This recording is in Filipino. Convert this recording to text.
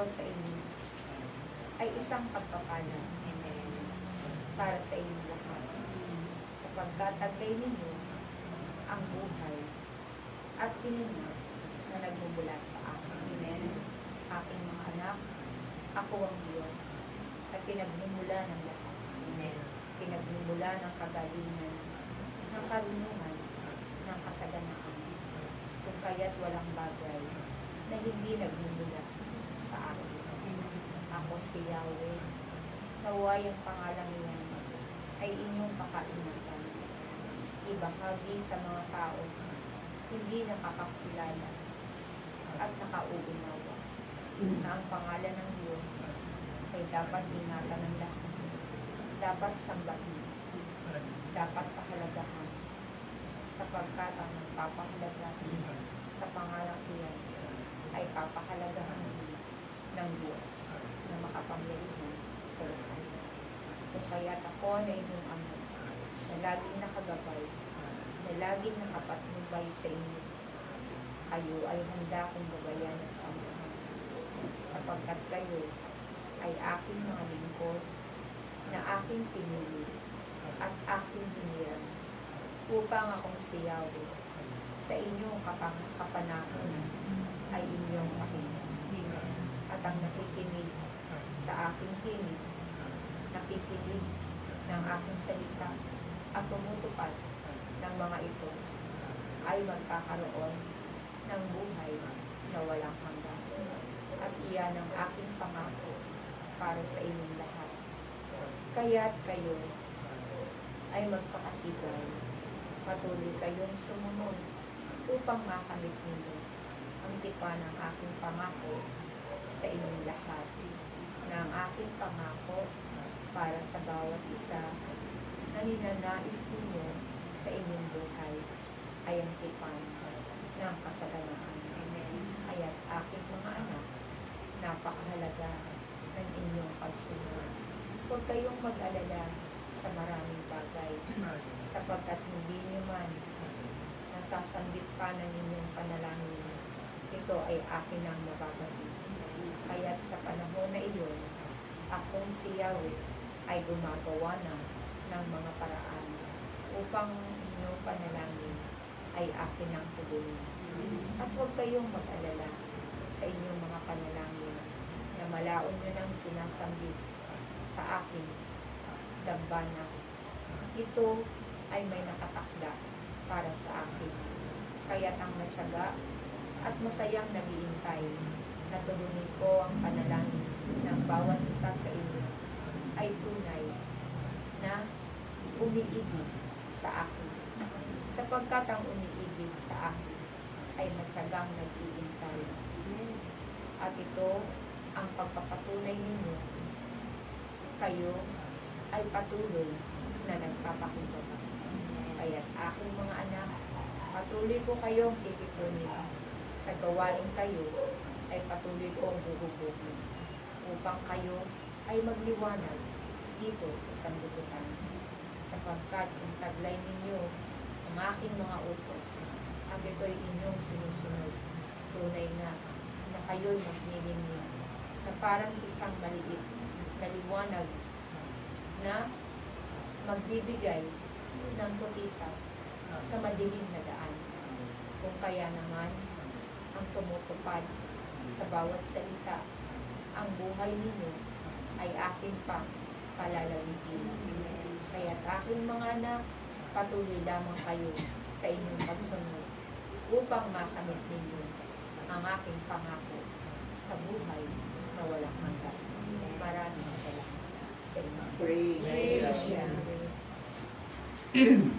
sa inyo ay isang pagpapala para sa inyo lahat. Sapagkat taglay ninyo ang buhay at pinunod na nagmumula sa akin. Aking mga anak, ako ang Diyos at pinagmumula ng lahat. Pinagmumula ng kagalingan, ng karunungan, ng kasaganaan. Kung kaya't walang bagay na hindi nagmumula sa akin. Ako si Yahweh, naway ang pangalang iyan ay inyong pakaingatan. Ibahagi sa mga tao hindi nakakakilala at nakauunawa na ang pangalan ng Diyos ay dapat ingatan ng lahat, dapat sambahin, dapat pahalagahan, sapagkat ang nagpapahalaga sa pangalang iyan ay papahalagahan ng Diyos na makapangyarihan sa lahat. Kung kaya't ako na inyong ama, na laging nakagabay, na laging nakapatnubay sa inyo, kayo ay handa kong gabayan at samahan, sapagkat kayo ay aking mga lingkod na aking pinili at aking hiniran upang akong si Yahweh sa inyong kapanahon ay inyong pakinggan. At ang nakikinig sa aking tinig, nakikinig ng aking salita at tumutupad ng mga ito ay magkakaroon ng buhay na walang hanggan. At iyan ang aking pangako para sa inyong lahat. Kaya't kayo ay magpakatibay, patuloy kayong sumunod upang makamit ninyo ang tipan ng aking pangako sa inyong lahat, na ang aking pangako para sa bawat isa na ninanais ninyo sa inyong buhay ay ang tipan ng kasaganaan. Kaya't aking mga anak, napakahalaga ng inyong pagsunod. Huwag kayong mag-alala sa maraming bagay, sapagkat hindi nyo man nasasambit pa ng inyong panalangin, ito ay akin ang mababalik. Kaya't sa panahon na iyon, akong si Yahweh ay gumagawa ng mga paraan upang inyong panalangin ay akin ang tugunin. At huwag kayong mag-alala sa inyong mga panalangin na malaon nyo ng sinasambit sa akin dambana. Ito ay may nakatakda para sa akin. Kaya't ang matyaga at masayang naghihintay na tugunin ko ang panalangin ng bawat isa sa inyo ay tunay na umiibig sa akin. Sapagkat ang umiibig sa akin ay matyagang naghihintay. At ito ang pagpapatunay ninyo, kayo ay patuloy na nagpapakumbaba. Kaya't aking mga anak, patuloy ko kayong titipunin. Sa gawain kayo ay patuloy kong buhubugin upang kayo ay magliwanag dito sa sanlibutan. Sapagkat kung taglay ninyo ang aking mga utos at ito'y inyong sinusunod, tunay na kayo'y magnilingning na parang isang maliit na liwanag na magbibigay ng putita sa madilim na daan. Kung kaya naman ang tumutupad sa bawat salita, ang buhay ninyo ay akin pang palalawitin. Kaya't aking mga anak, patuloy lamang kayo sa inyong pagsunod upang makamit ninyo ang aking pangako sa buhay na walang hanggan. Maraming salamat sa inyo. Praise Praise God.